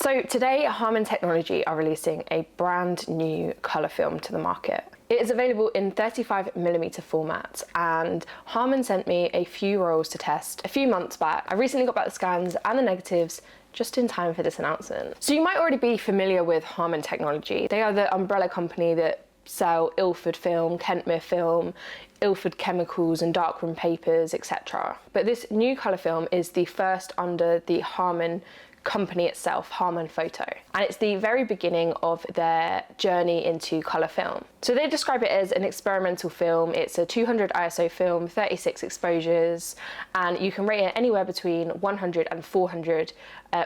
So today, Harman Technology are releasing a brand new colour film to the market. It is available in 35mm format, and Harman sent me a few rolls to test a few months back. I recently got back the scans and the negatives just in time for this announcement. So you might already be familiar with Harman Technology. They are the umbrella company that sell Ilford film, Kentmere film, Ilford chemicals and darkroom papers, etc. But this new colour film is the first under the Harman company itself, Harman Photo, and it's the very beginning of their journey into colour film. So they describe it as an experimental film. It's a 200 ISO film, 36 exposures, and you can rate it anywhere between 100 and 400,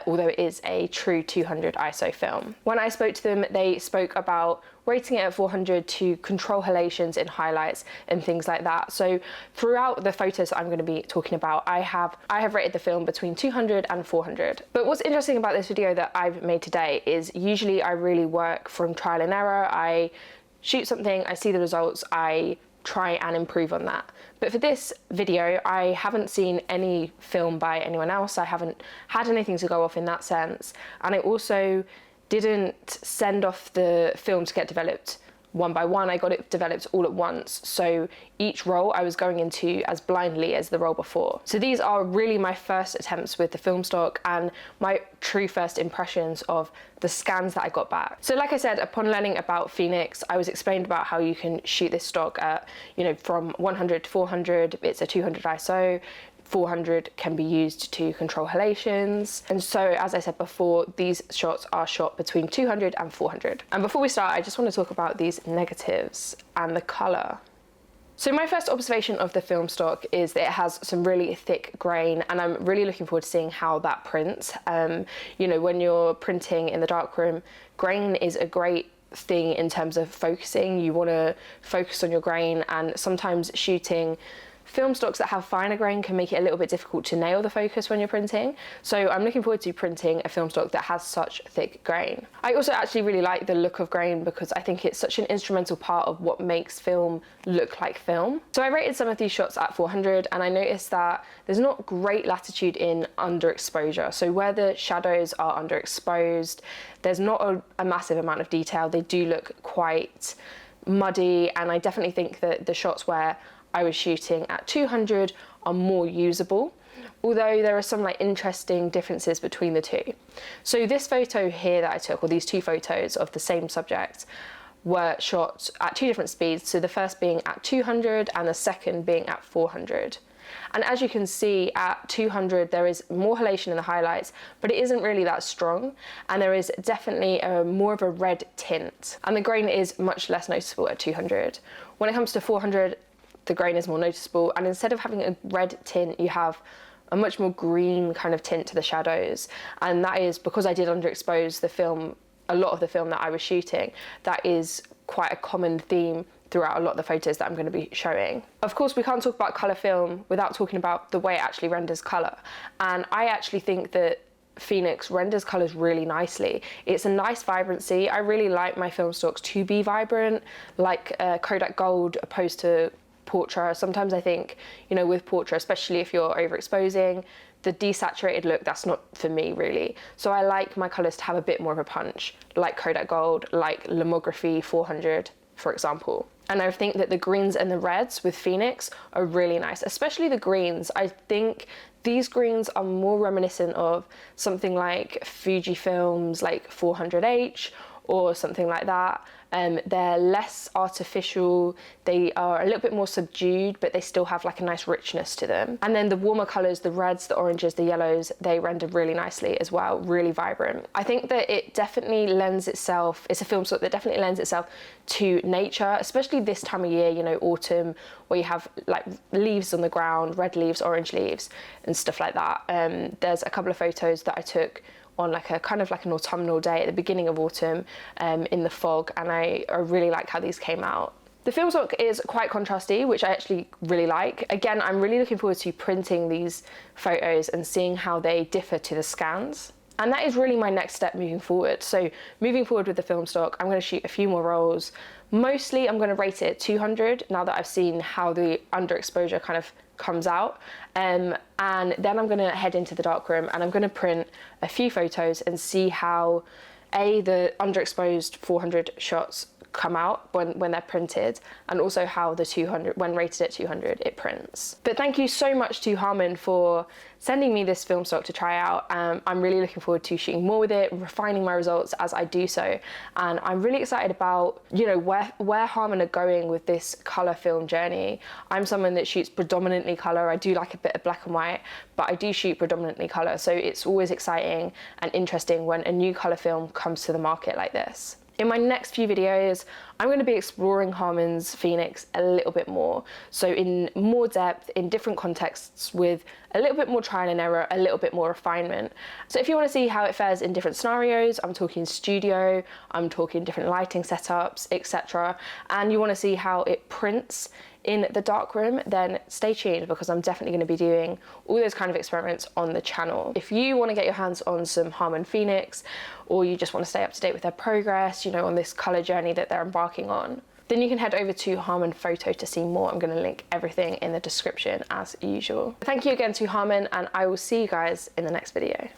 although it is a true 200 ISO film. When I spoke to them, they spoke about rating it at 400 to control halations in highlights and things like that. So throughout the photos that I'm going to be talking about, I have rated the film between 200 and 400. But what's interesting about this video that I've made today is usually I really work from trial and error. I shoot something, I see the results, I try and improve on that. But for this video, I haven't seen any film by anyone else. I haven't had anything to go off in that sense. And I also didn't send off the film to get developed one by one. I got it developed all at once. So each roll I was going into as blindly as the roll before. So these are really my first attempts with the film stock and my true first impressions of the scans that I got back. So like I said, upon learning about Phoenix, I was explained about how you can shoot this stock at, from 100 to 400. It's a 200 ISO. 400 can be used to control halations. And so, as I said before, these shots are shot between 200 and 400. And before we start, I just want to talk about these negatives and the color. So my first observation of the film stock is that it has some really thick grain, and I'm really looking forward to seeing how that prints. When you're printing in the darkroom, grain is a great thing in terms of focusing. You want to focus on your grain, and sometimes shooting film stocks that have finer grain can make it a little bit difficult to nail the focus when you're printing. So I'm looking forward to printing a film stock that has such thick grain. I also actually really like the look of grain because I think it's such an instrumental part of what makes film look like film. So I rated some of these shots at 400, and I noticed that there's not great latitude in underexposure. So where the shadows are underexposed, there's not a massive amount of detail. They do look quite muddy, and I definitely think that the shots where I was shooting at 200 are more usable, although there are some interesting differences between the two. So this photo here that I took, or these two photos of the same subject, were shot at two different speeds. So the first being at 200 and the second being at 400. And as you can see, at 200 there is more halation in the highlights, but it isn't really that strong, and there is definitely more of a red tint, and the grain is much less noticeable at 200. When it comes to 400, the grain is more noticeable, and instead of having a red tint, you have a much more green kind of tint to the shadows. And that is because I did underexpose the film, a lot of the film that I was shooting. That is quite a common theme throughout a lot of the photos that I'm going to be showing. Of course, we can't talk about colour film without talking about the way it actually renders colour. And I actually think that Phoenix renders colours really nicely. It's a nice vibrancy. I really like my film stocks to be vibrant, like Kodak Gold opposed to Portra. Sometimes I think, with Portra, especially if you're overexposing, the desaturated look, that's not for me really. So I like my colours to have a bit more of a punch, like Kodak Gold, like Lomography 400, for example. And I think that the greens and the reds with Phoenix are really nice, especially the greens. I think these greens are more reminiscent of something like Fujifilm's like 400H or something like that. They're less artificial, they are a little bit more subdued, but they still have a nice richness to them. And then the warmer colours, the reds, the oranges, the yellows, they render really nicely as well, really vibrant. I think that it definitely lends itself, it's a film stock that definitely lends itself to nature, especially this time of year, autumn, where you have leaves on the ground, red leaves, orange leaves, and stuff like that. There's a couple of photos that I took on a kind of an autumnal day at the beginning of autumn in the fog, and I really like how these came out. The film stock is quite contrasty, which I actually really like. Again, I'm really looking forward to printing these photos and seeing how they differ to the scans. And that is really my next step moving forward. So moving forward with the film stock, I'm going to shoot a few more rolls. Mostly I'm going to rate it at 200 now that I've seen how the underexposure kind of comes out. And then I'm gonna head into the darkroom and I'm gonna print a few photos and see how the underexposed 400 shots come out when they're printed, and also how the 200, when rated at 200, it prints. But thank you so much to Harman for sending me this film stock to try out. I'm really looking forward to shooting more with it, refining my results as I do so, and I'm really excited about, you know, where Harman are going with this colour film journey. I'm someone that shoots predominantly colour. I do like a bit of black and white, but I do shoot predominantly colour, so it's always exciting and interesting when a new colour film comes to the market like this. In my next few videos, I'm going to be exploring Harman's Phoenix a little bit more. So in more depth, in different contexts, with a little bit more trial and error, a little bit more refinement. So if you want to see how it fares in different scenarios, I'm talking studio, I'm talking different lighting setups, etc. And you want to see how it prints in the darkroom, then stay tuned, because I'm definitely going to be doing all those kind of experiments on the channel. If you want to get your hands on some Harman Phoenix, or you just want to stay up to date with their progress, you know, on this colour journey that they're embarking on, then you can head over to Harman Photo to see more. I'm going to link everything in the description as usual. Thank you again to Harman, and I will see you guys in the next video.